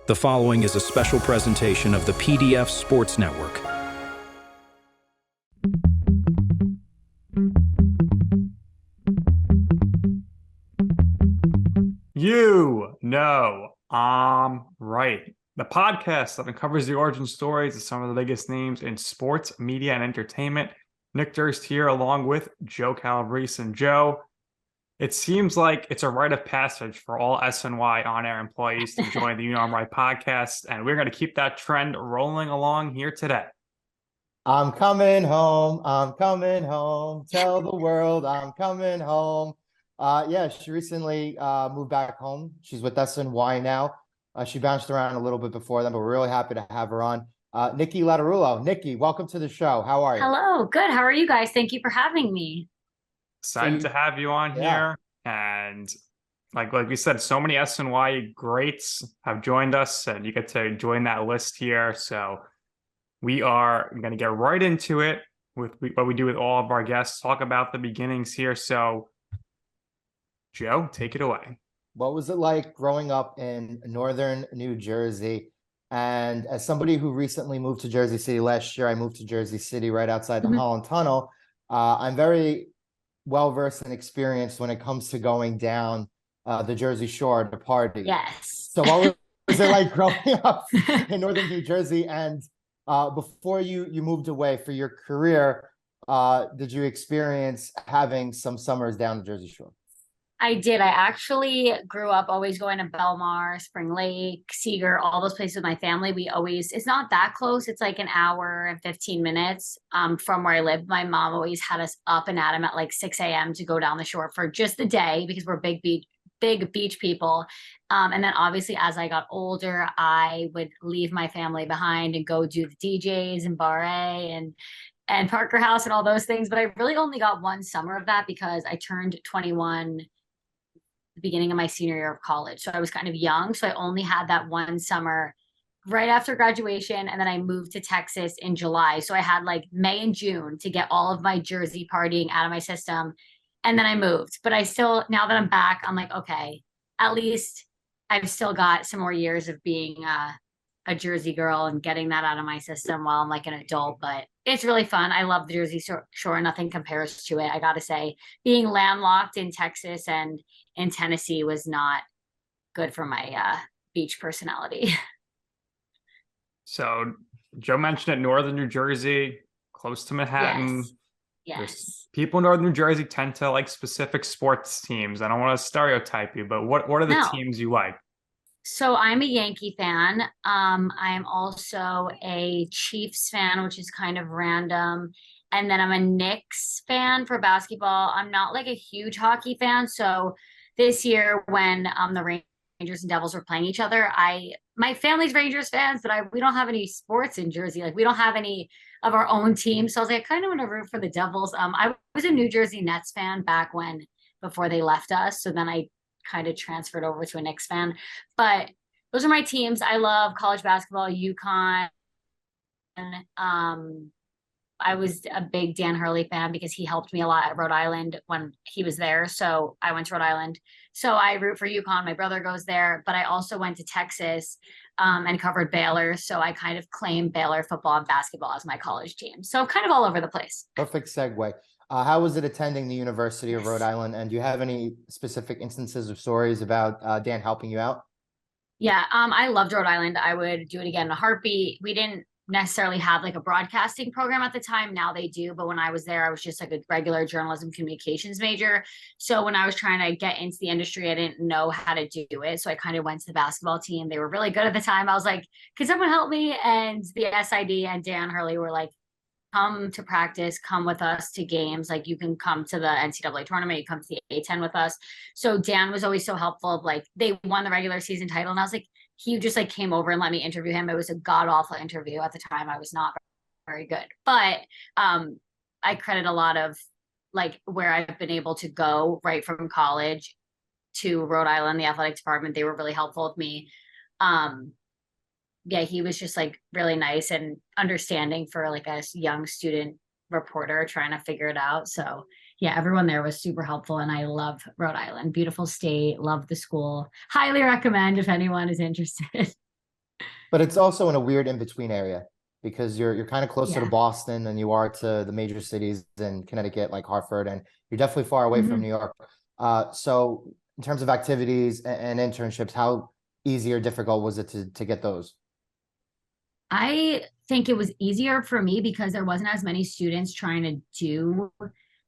The following is a special presentation of the PDF Sports Network. You know, I'm right. The podcast that uncovers the origin stories of some of the biggest names in sports, media, and entertainment. Nick Durst here, along with Joe Calabrese and Joe. It seems like it's a rite of passage for all SNY on-air employees to join the You Know I'm Right podcast, and we're going to keep that trend rolling along here today. I'm coming home. I'm coming home. Tell the world I'm coming home. Yeah, she recently moved back home. She's with SNY now. She bounced around a little bit before then, but we're really happy to have her on. Niki Lattarulo. Niki, welcome to the show. How are you? Hello, good. How are you guys? Thank you for having me. Excited to have you on here. And like we said, so many SNY greats have joined us, and you get to join that list here. So we are going to get right into it with what we do with all of our guests, talk about the beginnings here. So Joe, take it away. What was it like growing up in northern New Jersey? And as somebody who recently moved to Jersey City last year, I moved to Jersey City right outside the Holland Tunnel. I'm very well-versed and experienced when it comes to going down the Jersey Shore to party. Yes. So what was it like growing up in northern New Jersey? And before you moved away for your career, did you experience having some summers down the Jersey Shore? I did. I actually grew up always going to Belmar, Spring Lake, Seager, all those places with my family. It's not that close. It's like an hour and 15 minutes from where I live. My mom always had us up and at 'em at like 6 a.m. to go down the shore for just the day because we're big beach people. And then obviously as I got older, I would leave my family behind and go do the DJs and Bar A and Parker House and all those things. But I really only got one summer of that because I turned 21 the beginning of my senior year of college. So I was kind of young. So I only had that one summer right after graduation. And then I moved to Texas in July. So I had like May and June to get all of my Jersey partying out of my system. And then I moved. But I still, now that I'm back, I'm like, okay, at least I've still got some more years of being a Jersey girl and getting that out of my system while I'm like an adult. But it's really fun. I love the Jersey Shore. Nothing compares to it. I got to say, being landlocked in Texas and in Tennessee was not good for my beach personality. So Joe mentioned it, northern New Jersey, close to Manhattan. Yes. People in northern New Jersey tend to like specific sports teams. I don't want to stereotype you, but what are the teams you like? So I'm a Yankee fan. I'm also a Chiefs fan, which is kind of random. And then I'm a Knicks fan for basketball. I'm not like a huge hockey fan. So this year when the Rangers and Devils were playing each other, my family's Rangers fans, but we don't have any sports in Jersey. Like we don't have any of our own teams. So I was like, I kind of want to root for the Devils. I was a New Jersey Nets fan back before they left us. So then I kind of transferred over to a Knicks fan. But those are my teams. I love college basketball, UConn. I was a big Dan Hurley fan because he helped me a lot at Rhode Island when he was there. So I went to Rhode Island. So I root for UConn. My brother goes there, but I also went to Texas and covered Baylor. So I kind of claim Baylor football and basketball as my college team. So kind of all over the place. Perfect segue. How was it attending the University of Rhode Island? And do you have any specific instances or stories about Dan helping you out? Yeah, I loved Rhode Island. I would do it again in a heartbeat. We didn't necessarily have like a broadcasting program at the time. Now they do. But when I was there, I was just like a regular journalism communications major. So when I was trying to get into the industry, I didn't know how to do it. So I kind of went to the basketball team. They were really good at the time. I was like, can someone help me? And the SID and Dan Hurley were like, come to practice, come with us to games. Like you can come to the NCAA tournament, you come to the A10 with us. So Dan was always so helpful. Like they won the regular season title. And I was like, he just like came over and let me interview him. It was a god awful interview at the time. I was not very good, but I credit a lot of like where I've been able to go right from college to Rhode Island, the athletic department. They were really helpful with me. Yeah, he was just like really nice and understanding for like a young student reporter trying to figure it out. So yeah, everyone there was super helpful. And I love Rhode Island, beautiful state, love the school. Highly recommend if anyone is interested. But it's also in a weird in-between area because you're kind of closer to Yeah. Boston than you are to the major cities in Connecticut, like Hartford, and you're definitely far away from New York. So in terms of activities and internships, how easy or difficult was it to get those? I think it was easier for me because there wasn't as many students trying to do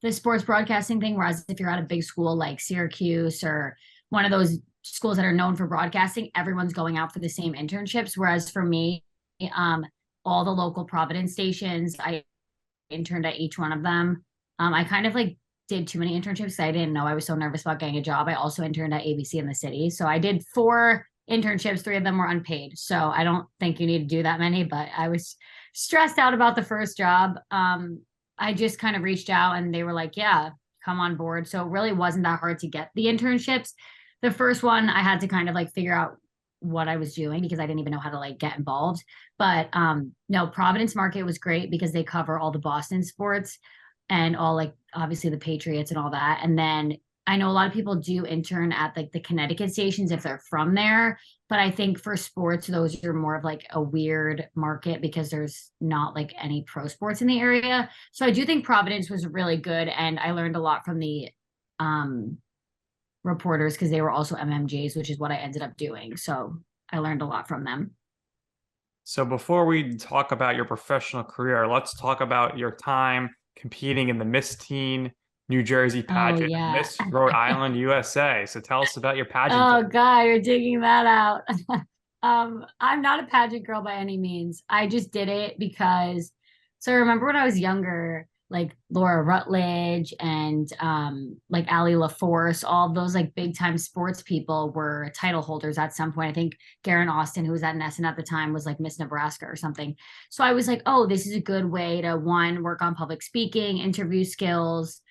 the sports broadcasting thing. Whereas if you're at a big school like Syracuse or one of those schools that are known for broadcasting, everyone's going out for the same internships. Whereas for me, all the local Providence stations, I interned at each one of them. I kind of like did too many internships. I didn't know I was so nervous about getting a job. I also interned at ABC in the city. So I did 4 internships, 3 of them were unpaid. So I don't think you need to do that many, but I was stressed out about the first job. I just kind of reached out and they were like, yeah, come on board. So it really wasn't that hard to get the internships. The first one, I had to kind of like figure out what I was doing because I didn't even know how to like get involved. But no, Providence market was great because they cover all the Boston sports and all like obviously the Patriots and all that. And then I know a lot of people do intern at like the Connecticut stations if they're from there, but I think for sports those are more of like a weird market because there's not like any pro sports in the area. So I do think Providence was really good and I learned a lot from the reporters because they were also MMJs, which is what I ended up doing. So I learned a lot from them. So before we talk about your professional career, let's talk about your time competing in the Miss Teen New Jersey Oh pageant, yeah. Miss Rhode Island, USA. So tell us about your pageant. Oh God, you're digging that out. I'm not a pageant girl by any means. I just did it because so I remember when I was younger, like Laura Rutledge and like Allie LaForce, all of those like big time sports people were title holders at some point. I think Garen Austin, who was at Nesson at the time, was like Miss Nebraska or something. So I was like, oh, this is a good way to one, work on public speaking, interview skills,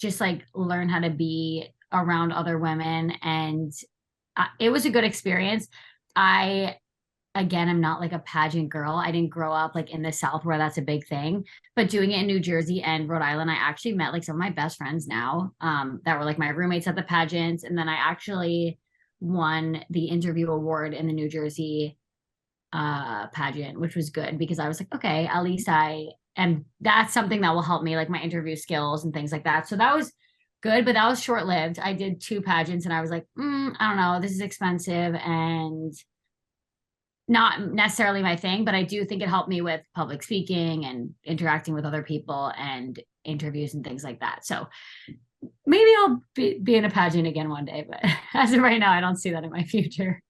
just like learn how to be around other women. And it was a good experience. I again, I'm not like a pageant girl. I didn't grow up like in the South where that's a big thing, but doing it in New Jersey and Rhode Island, I actually met like some of my best friends now that were like my roommates at the pageants. And then I actually won the interview award in the New Jersey pageant, which was good because I was like, okay, at least and that's something that will help me like my interview skills and things like that. So that was good, but that was short lived. I did 2 pageants and I was like, I don't know, this is expensive and not necessarily my thing, but I do think it helped me with public speaking and interacting with other people and interviews and things like that. So maybe I'll be in a pageant again one day, but as of right now, I don't see that in my future.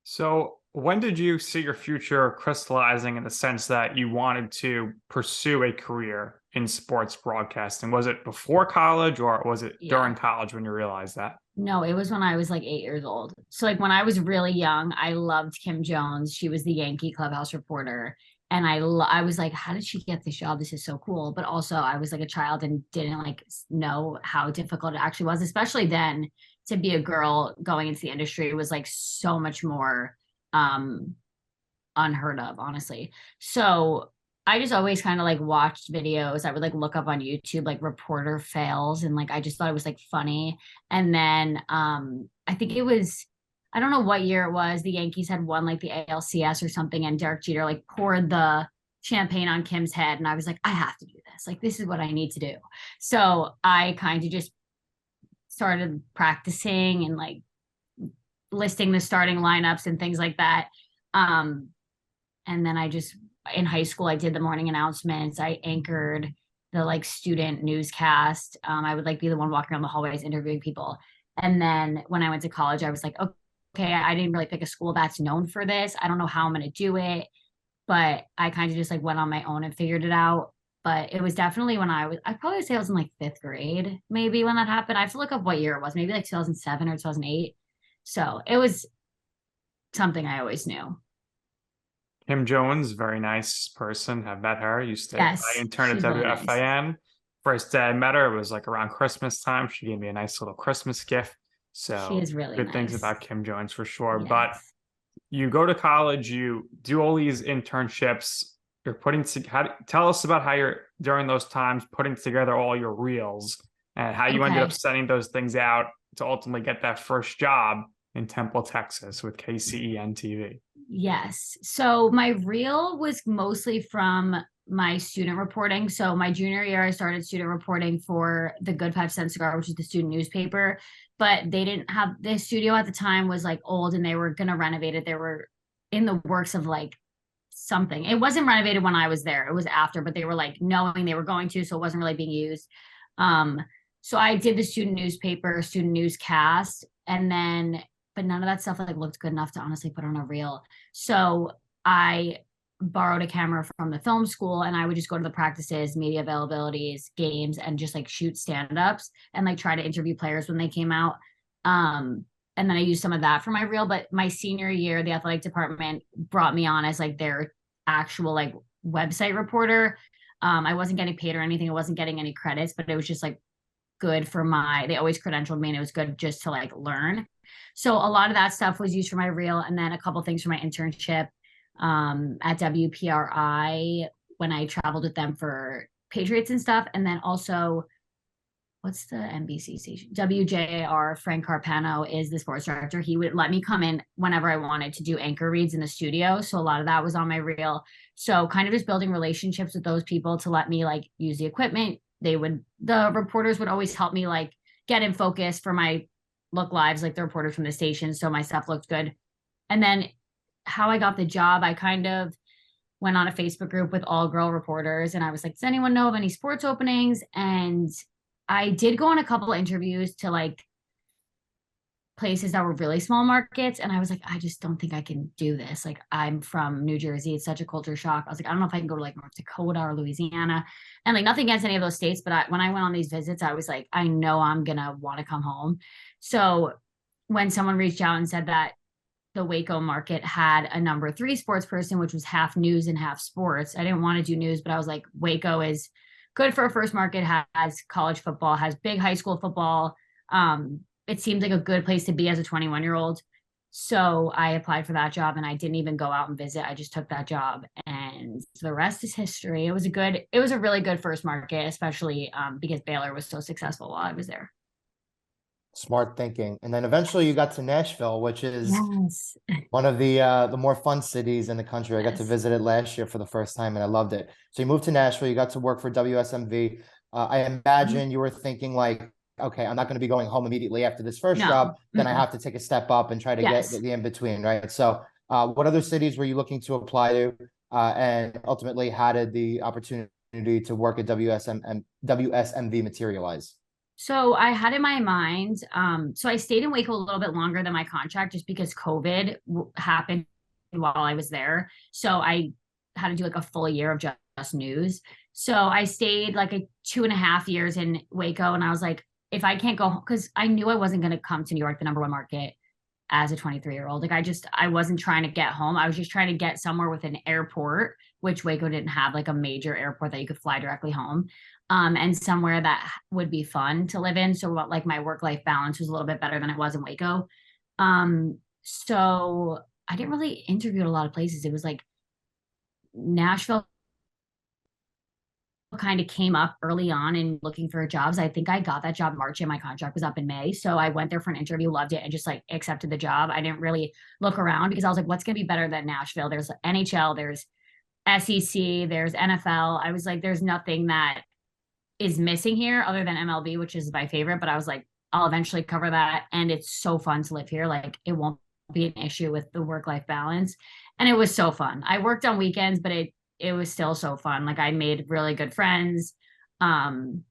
So when did you see your future crystallizing in the sense that you wanted to pursue a career in sports broadcasting? Was it before college or was it during college when you realized that? No, it was when I was like 8 years old. So like when I was really young, I loved Kim Jones. She was the Yankee clubhouse reporter. And I was like, how did she get this job? This is so cool. But also I was like a child and didn't like know how difficult it actually was, especially then to be a girl going into the industry was like so much more unheard of, honestly. So I just always kind of like watched videos. I would like look up on YouTube like reporter fails and like I just thought it was like funny. And then I think it was I don't know what year it was. The Yankees had won like the ALCS or something and Derek Jeter like poured the champagne on Kim's head and I was like, I have to do this. Like this is what I need to do. So I kind of just started practicing and like listing the starting lineups and things like that. And then I just in high school, I did the morning announcements. I anchored the like student newscast. I would like be the one walking around the hallways interviewing people. And then when I went to college, I was like, okay, I didn't really pick a school that's known for this. I don't know how I'm going to do it, but I kind of just like went on my own and figured it out. But it was definitely when I'd probably say I was in like 5th grade, maybe when that happened. I have to look up what year it was, maybe like 2007 or 2008. So it was something I always knew. Kim Jones, very nice person. I've met her. I interned at really WFIN. nice. First day I met her, it was like around Christmas time. She gave me a nice little Christmas gift. So she is really good nice. things about Kim Jones for sure. Yes. But you go to college, you do all these internships. Tell us about how you're during those times putting together all your reels and how you ended up sending those things out to ultimately get that first job in Temple, Texas with KCEN-TV. Yes. So my reel was mostly from my student reporting. So my junior year, I started student reporting for the Good 5 Cent Cigar, which is the student newspaper. But they didn't have, the studio at the time was like old and they were going to renovate it. They were in the works of like something. It wasn't renovated when I was there. It was after, but they were like knowing they were going to, so it wasn't really being used. Um, so I did the student newspaper, student newscast, and then, but none of that stuff like looked good enough to honestly put on a reel. So I borrowed a camera from the film school and I would just go to the practices, media availabilities, games, and just like shoot stand-ups and like try to interview players when they came out. And then I used some of that for my reel. But my senior year, the athletic department brought me on as like their actual like website reporter. I wasn't getting paid or anything. I wasn't getting any credits, but it was just like good for they always credentialed me and it was good just to like learn. So a lot of that stuff was used for my reel, and then a couple things for my internship at WPRI when I traveled with them for Patriots and stuff. And then also, what's the NBC station? WJR. Frank Carpano is the sports director. He would let me come in whenever I wanted to do anchor reads in the studio. So a lot of that was on my reel. So kind of just building relationships with those people to let me like use the equipment. The reporters would always help me like get in focus for my look lives, like the reporters from the station. So my stuff looked good. And then how I got the job, I kind of went on a Facebook group with all girl reporters. And I was like, does anyone know of any sports openings? And I did go on a couple of interviews to like places that were really small markets. And I was like, I just don't think I can do this. Like, I'm from New Jersey. It's such a culture shock. I was like, I don't know if I can go to like North Dakota or Louisiana. And like nothing against any of those states. But when I went on these visits, I was like, I know I'm going to want to come home. So when someone reached out and said that the Waco market had a number 3 sports person, which was half news and half sports, I didn't want to do news, but I was like, Waco is good for a first market, has college football, has big high school football. It seemed like a good place to be as a 21-year-old. So I applied for that job and I didn't even go out and visit. I just took that job and the rest is history. It was a really good first market, especially because Baylor was so successful while I was there. Smart thinking. And then eventually you got to Nashville, which is Yes. one of the more fun cities in the country. I got to Yes. visit it last year for the first time and I loved it. So you moved to Nashville, you got to work for WSMV. I imagine you were thinking like, okay, I'm not going to be going home immediately after this first No. job. Then I have to take a step up and try to Yes. get the in between, right? So what other cities were you looking to apply to? And ultimately, how did the opportunity to work at WSMV materialize? So I had in my mind, so I stayed in Waco a little bit longer than my contract just because COVID happened while I was there. So I had to do like a full year of just news. So I stayed like 2.5 years in Waco and I was like, if I can't go home, because I knew I wasn't going to come to New York, the number 1 market, as a 23-year-old. Like I wasn't trying to get home. I was just trying to get somewhere with an airport, which Waco didn't have like a major airport that you could fly directly home. And somewhere that would be fun to live in. So like my work-life balance was a little bit better than it was in Waco. So I didn't really interview at a lot of places. It was like Nashville kind of came up early on in looking for jobs. I think I got that job March and my contract was up in May. So I went there for an interview, loved it, and just like accepted the job. I didn't really look around because I was like, what's going to be better than Nashville? There's NHL, there's SEC, there's NFL. I was like, there's nothing that is missing here other than MLB, which is my favorite. But I was like, I'll eventually cover that. And it's so fun to live here. Like it won't be an issue with the work-life balance. And it was so fun. I worked on weekends, but it was still so fun. Like I made really good friends. And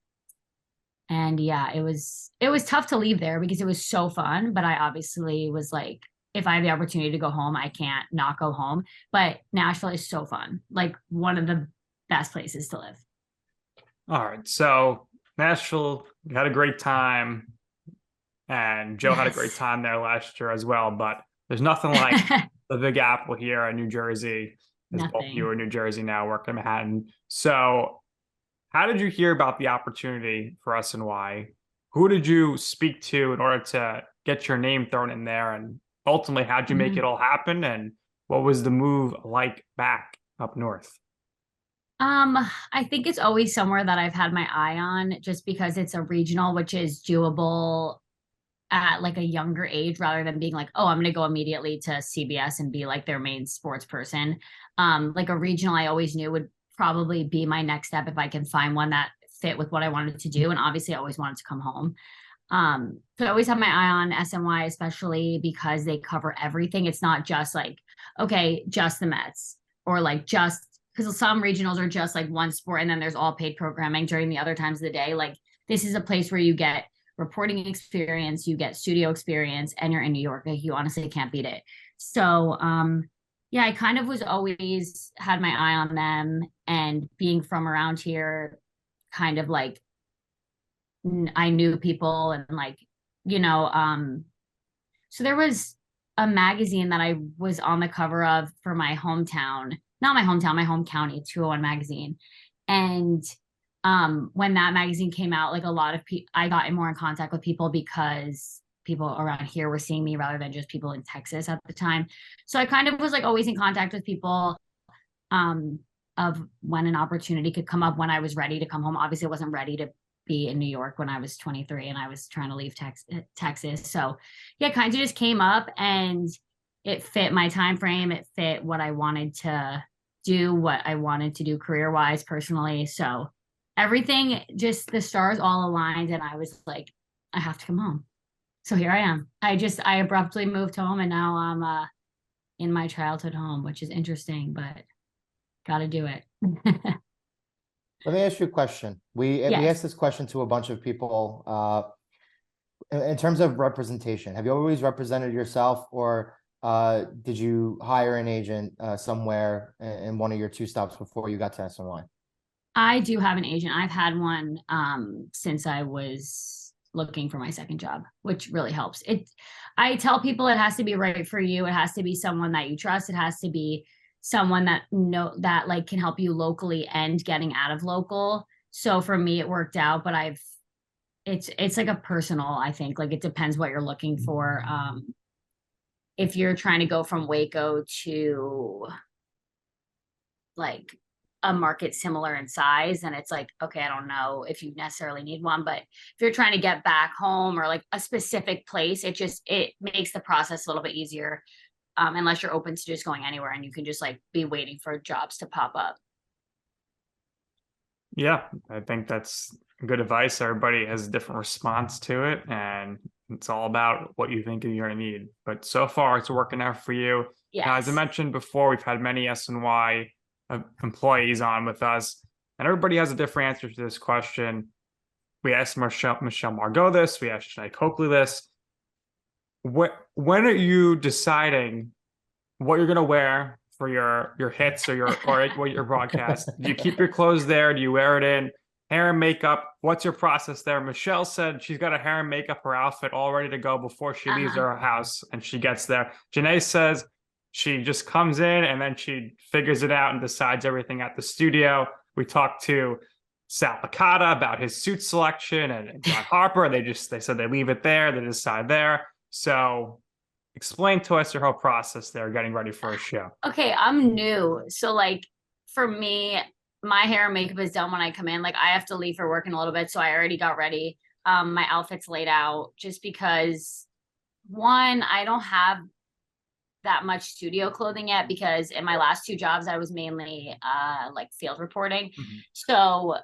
yeah, it was tough to leave there because it was so fun. But I obviously was like, if I have the opportunity to go home, I can't not go home. But Nashville is so fun. Like one of the best places to live. All right. So Nashville, you had a great time. And Joe had a great time there last year as well. But there's nothing like the Big Apple here in New Jersey. As both you are in New Jersey now, work in Manhattan. So how did you hear about the opportunity for SNY? Who did you speak to in order to get your name thrown in there? And ultimately, how'd you make it all happen? And what was the move like back up north? I think it's always somewhere that I've had my eye on just because it's a regional, which is doable at like a younger age rather than being like, oh, I'm going to go immediately to CBS and be like their main sports person. Like a regional, I always knew would probably be my next step if I can find one that fit with what I wanted to do. And obviously I always wanted to come home. So I always have my eye on SNY, especially because they cover everything. It's not just like, okay, just the Mets, or like just, because some regionals are just like one sport and then there's all paid programming during the other times of the day. Like this is a place where you get reporting experience, you get studio experience, and you're in New York. Like you honestly can't beat it. So yeah, I kind of was always had my eye on them, and being from around here, kind of like I knew people and like, you know, so there was a magazine that I was on the cover of for my hometown, not my hometown, my home county, 201 magazine. And when that magazine came out, like a lot of people, I got more in contact with people because people around here were seeing me rather than just people in Texas at the time. So I kind of was like always in contact with people of when an opportunity could come up when I was ready to come home. Obviously I wasn't ready to be in New York when I was 23 and I was trying to leave Texas. So yeah, kind of just came up and it fit my time frame. It fit what I wanted to do, what I wanted to do career-wise, personally. So everything, just the stars all aligned, and I was like, I have to come home. So here I am. I abruptly moved home, and now I'm in my childhood home, which is interesting, but got to do it. Let me ask you a question. We Yes. asked this question to a bunch of people. In terms of representation, have you always represented yourself, or did you hire an agent somewhere in one of your two stops before you got to SNY? I do have an agent. I've had one since I was looking for my second job, which really helps. I tell people it has to be right for you. It has to be someone that you trust. It has to be someone that like can help you locally and getting out of local. So for me, it worked out, but it's like a personal, I think, like it depends what you're looking for. If you're trying to go from Waco to like a market similar in size, and it's like, okay, I don't know if you necessarily need one, but if you're trying to get back home or like a specific place, it makes the process a little bit easier. Unless you're open to just going anywhere and you can just like be waiting for jobs to pop up. Yeah, I think that's good advice. Everybody has a different response to it, and it's all about what you think you're going to need. But so far, it's working out for you. Yes. Now, as I mentioned before, we've had many SNY employees on with us, and everybody has a different answer to this question. We asked Michelle Margot this. We asked Janae Coakley this. When are you deciding what you're going to wear for your hits or your broadcast? Do you keep your clothes there? Do you wear it in? Hair and makeup, what's your process there? Michelle said she's got a hair and makeup, her outfit all ready to go before she leaves her house and she gets there. Janae says she just comes in and then she figures it out and decides everything at the studio. We talked to Sal Licata about his suit selection and John Harper. They said they leave it there, they decide there. So explain to us your whole process there, getting ready for a show. Okay, I'm new. So like for me, my hair and makeup is done when I come in. Like I have to leave for work in a little bit. So I already got ready. My outfit's laid out just because one, I don't have that much studio clothing yet because in my last two jobs, I was mainly like field reporting. Mm-hmm. So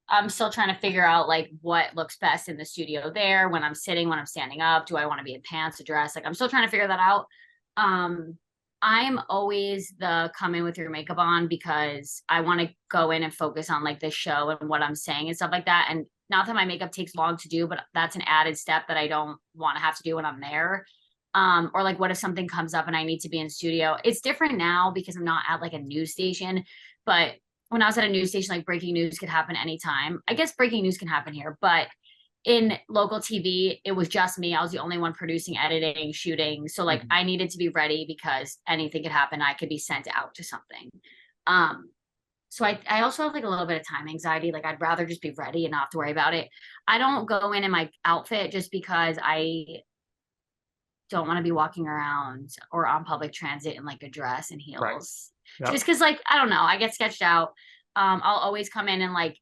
I'm still trying to figure out like what looks best in the studio there when I'm sitting, when I'm standing up. Do I want to be in pants, a dress? Like I'm still trying to figure that out. I'm always the come in with your makeup on because I want to go in and focus on like the show and what I'm saying and stuff like that. And not that my makeup takes long to do, but that's an added step that I don't want to have to do when I'm there. Or like, what if something comes up and I need to be in studio? It's different now because I'm not at like a news station, but when I was at a news station, like breaking news could happen anytime. I guess breaking news can happen here, but in local TV, it was just me. I was the only one producing, editing, shooting. So like I needed to be ready because anything could happen. I could be sent out to something. So I also have like a little bit of time anxiety. Like I'd rather just be ready and not have to worry about it. I don't go in my outfit just because I don't want to be walking around or on public transit in like a dress and heels. Right. Yep. Just because like, I don't know, I get sketched out. I'll always come in like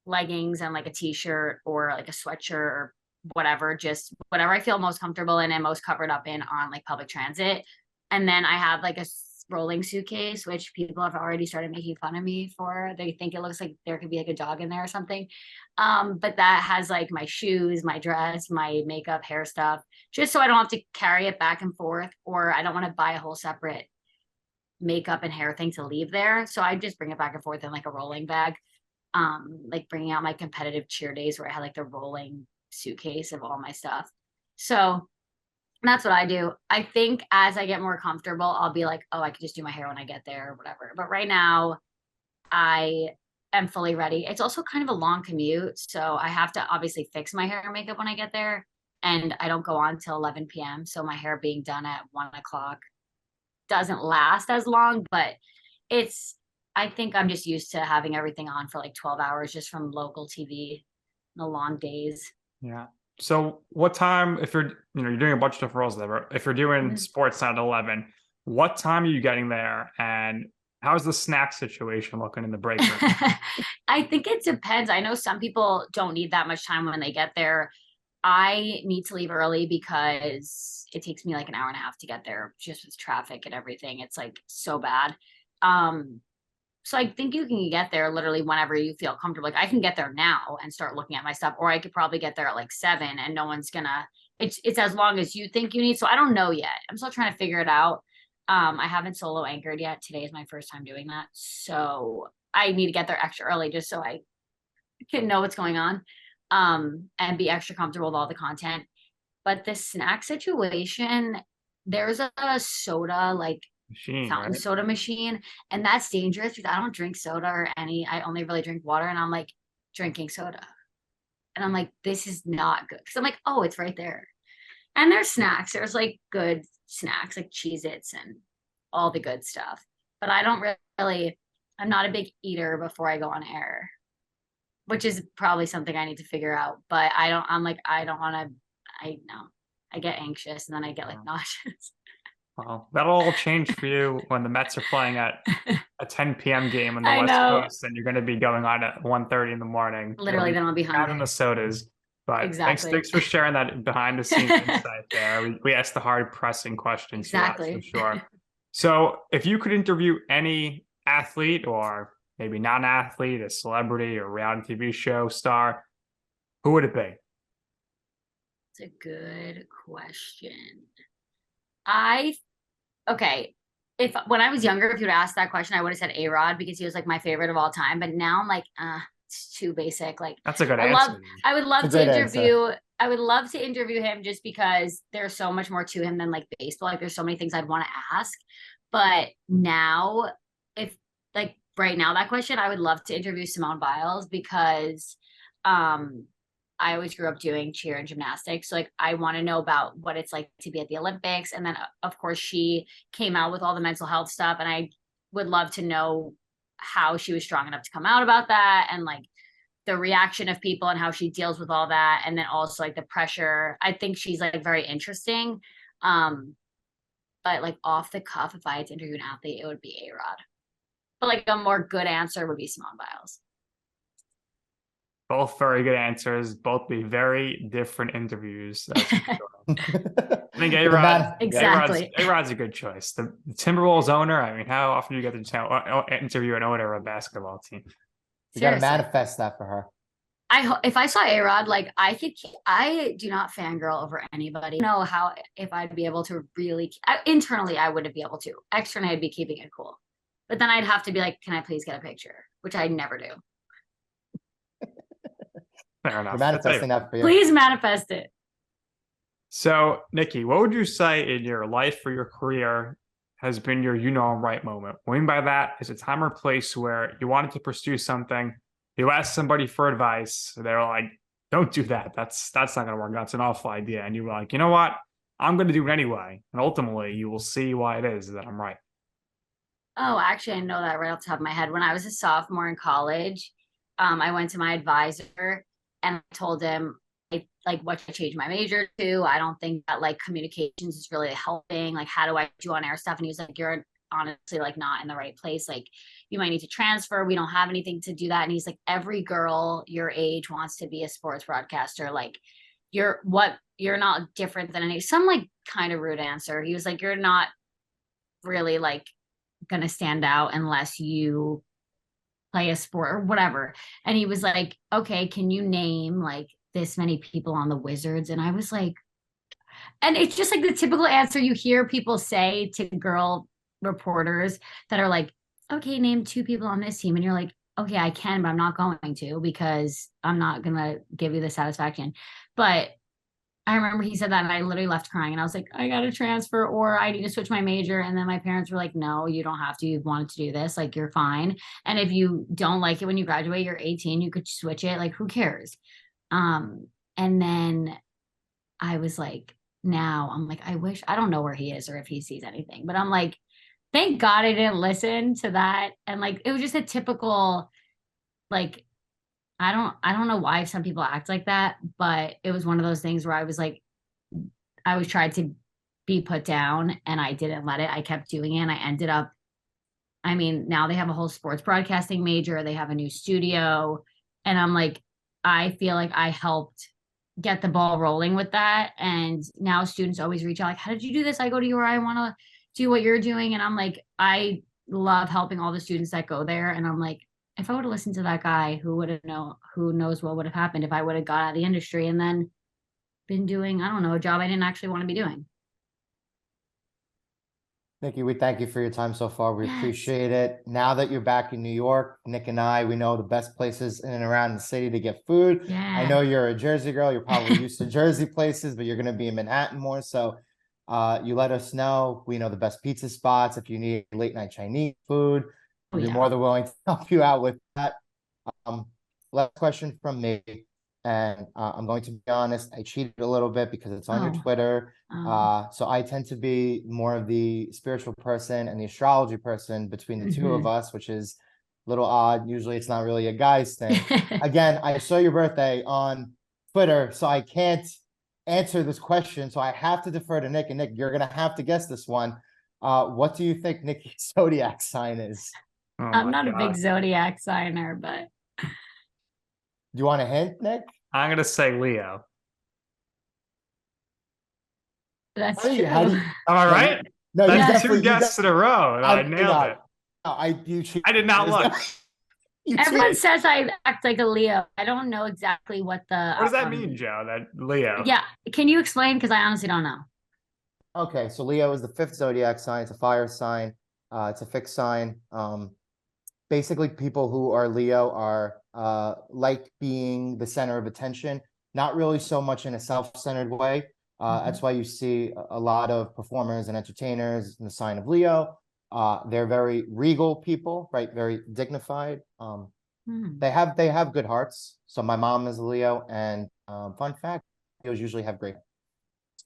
leggings and like a t-shirt or like a sweatshirt or whatever, just whatever I feel most comfortable in and most covered up in on like public transit. And then I have like a rolling suitcase, which people have already started making fun of me for. They think it looks like there could be like a dog in there or something. But that has like my shoes, my dress, my makeup, hair stuff, just so I don't have to carry it back and forth, or I don't want to buy a whole separate makeup and hair thing to leave there. So I just bring it back and forth in like a rolling bag. Like bringing out my competitive cheer days where I had like the rolling suitcase of all my stuff. So that's what I do. I think as I get more comfortable, I'll be like, oh, I could just do my hair when I get there or whatever. But right now, I am fully ready. It's also kind of a long commute. So I have to obviously fix my hair and makeup when I get there. And I don't go on till 11 p.m. So my hair being done at 1 o'clock doesn't last as long, but I think I'm just used to having everything on for like 12 hours just from local TV, the long days. Yeah. So what time, if you're doing a bunch of different roles there, if you're doing sports at 11, what time are you getting there? And how's the snack situation looking in the break room? I think it depends. I know some people don't need that much time when they get there. I need to leave early because it takes me like an hour and a half to get there just with traffic and everything. It's like so bad. So I think you can get there literally whenever you feel comfortable. Like I can get there now and start looking at my stuff, or I could probably get there at like 7 and no one's gonna, it's as long as you think you need. So I don't know yet. I'm still trying to figure it out. I haven't solo anchored yet. Today is my first time doing that. So I need to get there extra early just so I can know what's going on, and be extra comfortable with all the content. But the snack situation, there's a soda, like fountain soda machine, and that's dangerous because I don't drink soda or I only really drink water, and I'm like drinking soda, and I'm like, this is not good because I'm like, oh, it's right there. And there's snacks, there's like good snacks like Cheez-Its and all the good stuff, but I don't really, I'm not a big eater before I go on air, which is probably something I need to figure out. But I don't want to, I get anxious and then I get like nauseous. Well, that'll all change for you when the Mets are playing at a 10 p.m. game on the West Coast, and you're going to be going on at 1:30 in the morning. Literally, then I'll be hungry. Having the sodas. But exactly. Thanks for sharing that behind the scenes insight there. We asked the hard pressing questions. Exactly. For sure. So if you could interview any athlete or maybe non-athlete, a celebrity or reality TV show star, who would it be? It's a good question. When I was younger, if you'd asked that question, I would have said A-Rod because he was like my favorite of all time. But now I'm like, it's too basic. Like that's a good answer. I would love to interview him just because there's so much more to him than like baseball. Like there's so many things I'd want to ask. But now, if like right now that question, I would love to interview Simone Biles because I always grew up doing cheer and gymnastics. So like, I want to know about what it's like to be at the Olympics. And then of course she came out with all the mental health stuff. And I would love to know how she was strong enough to come out about that. And like the reaction of people and how she deals with all that. And then also like the pressure. I think she's like very interesting. But like off the cuff, if I had to interview an athlete, it would be A-Rod. But like a more good answer would be Simone Biles. Both very good answers. Both be very different interviews. That's for sure. I think A-Rod's a good choice. The Timberwolves owner. I mean, how often do you get to interview an owner of a basketball team? You got to manifest that for her. If I saw A-Rod, like I do not fangirl over anybody. I don't know if I'd be able to really internally, I wouldn't be able to. Externally, I'd be keeping it cool. But then I'd have to be like, can I please get a picture? Which I never do. Fair enough. You're manifesting that for you. Please manifest it. So, Niki, what would you say in your life or your career has been your I'm right moment? What I mean by that is a time or place where you wanted to pursue something, you asked somebody for advice, they're like, don't do that. That's not going to work. That's an awful idea. And you were like, you know what? I'm going to do it anyway. And ultimately, you will see why it is that I'm right. Oh, actually, I know that right off the top of my head. When I was a sophomore in college, I went to my advisor and I told him what should I change my major to? I don't think that like communications is really helping. Like, how do I do on air stuff? And he was like, you're honestly like not in the right place. Like, you might need to transfer. We don't have anything to do that. And he's like, every girl your age wants to be a sports broadcaster. Like, you're not different than any, some like kind of rude answer. He was like, you're not really like gonna stand out unless you play a sport or whatever. And he was like, okay, can you name like this many people on the Wizards? And I was like, and it's just like the typical answer you hear people say to girl reporters that are like, okay, name 2 people on this team. And you're like, okay, I can, but I'm not going to, because I'm not going to give you the satisfaction. But I remember he said that and I literally left crying and I was like, I got to transfer or I need to switch my major. And then my parents were like, no, you don't have to. You've wanted to do this. Like, you're fine. And if you don't like it when you graduate, you're 18, you could switch it. Like, who cares? And then I was like, now I'm like, I don't know where he is or if he sees anything, but I'm like, thank God I didn't listen to that. And like, it was just a typical, like, I don't know why some people act like that, but it was one of those things where I was like, I was tried to be put down and I didn't let it. I kept doing it and I ended up, I mean, now they have a whole sports broadcasting major. They have a new studio. And I'm like, I feel like I helped get the ball rolling with that. And now students always reach out like, how did you do this? I go to you, or I want to do what you're doing. And I'm like, I love helping all the students that go there. And I'm like, if I would have listened to that guy, who knows what would have happened if I would have got out of the industry and then been doing, I don't know, a job I didn't actually want to be doing. Niki, we thank you for your time so far. We Yes. appreciate it. Now that you're back in New York, Nick and I, we know the best places in and around the city to get food. Yeah. I know you're a Jersey girl. You're probably used to Jersey places, but you're going to be in Manhattan more. So you let us know. We know the best pizza spots. If you need late night Chinese food, we're more than willing to help you out with that. Last question from me. And I'm going to be honest, I cheated a little bit because it's on your Twitter. So I tend to be more of the spiritual person and the astrology person between the two of us, which is a little odd. Usually it's not really a guy's thing. Again, I saw your birthday on Twitter, so I can't answer this question. So I have to defer to Nick. And Nick, you're going to have to guess this one. What do you think Niki's zodiac sign is? Oh I'm not my a big God. zodiac signer, but Do you want a hint, Nick? I'm going to say Leo. that's How do true. you- how do you- Am I right? No, you That's definitely two guesses in a row, and I nailed it. No, you cheated. I did not There's look. no- you Everyone cheated. says I act like a Leo. I don't know exactly what the What does that mean, Joe? That Leo? Yeah, can you explain? Because I honestly don't know. Okay, so Leo is the 5th zodiac sign. It's a fire sign. It's a fixed sign. Basically, people who are Leo are like being the center of attention, not really so much in a self-centered way. That's why you see a lot of performers and entertainers in the sign of Leo. They're very regal people, right? Very dignified. They have good hearts. So my mom is a Leo, and fun fact, Leos usually have great.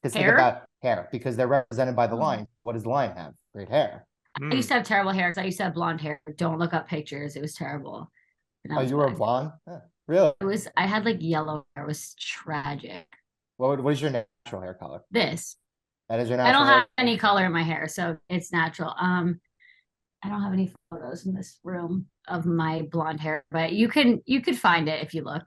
Because think about hair, because they're represented by the line. What does the line have? Great hair. I used to have terrible hair because I used to have blonde hair. Don't look up pictures. It was terrible. Oh, you were blonde? Really? I had like yellow hair. It was tragic. What is your natural hair color? This. That is your I natural don't hair? have any color in my hair, so it's natural. I don't have any photos in this room of my blonde hair, but you could find it if you look.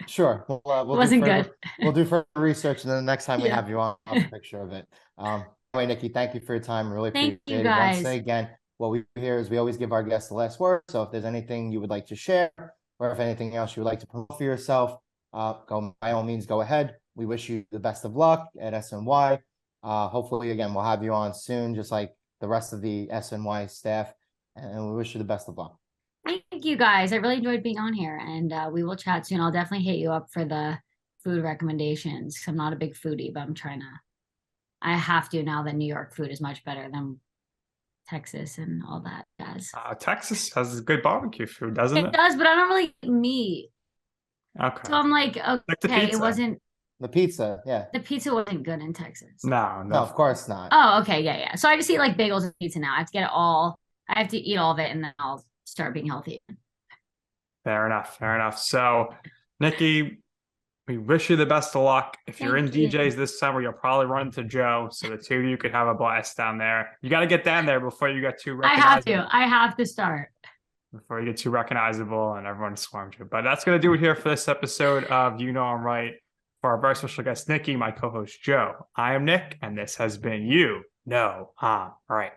Sure. We'll Wasn't good. We'll do further research, and then the next time we Yeah. have you on, I'll have a picture of it. Anyway, Niki, thank you for your time. Really Thank appreciate you, it. guys. Once again, what we do here is we always give our guests the last word. So if there's anything you would like to share, or if anything else you would like to promote for yourself, go by all means, go ahead. We wish you the best of luck at SNY. Hopefully, again, we'll have you on soon, just like the rest of the SNY staff. And we wish you the best of luck. Thank you guys. I really enjoyed being on here, and we will chat soon. I'll definitely hit you up for the food recommendations. I'm not a big foodie, but I have to now that New York food is much better than Texas and all that jazz. Texas has good barbecue food, doesn't it? It does, but I don't really eat meat. Okay. So I'm like, Like the okay, pizza. The pizza, yeah. the pizza wasn't good in Texas. No, No, of course not. Oh, okay, yeah. So I just eat like bagels and pizza now. I have to get it all. I have to eat all of it, and then I'll start being healthy. Fair enough. So, Niki, we wish you the best of luck. If you're in Thank you. DJs this summer, you'll probably run into Joe. So the two of you could have a blast down there. You got to get down there before you get too recognizable. I have to start. Before you get too recognizable and everyone swarms you. But that's going to do it here for this episode of You Know I'm Right. For our very special guest, Niki, my co-host, Joe, I am Nick, and this has been You Know I'm Right.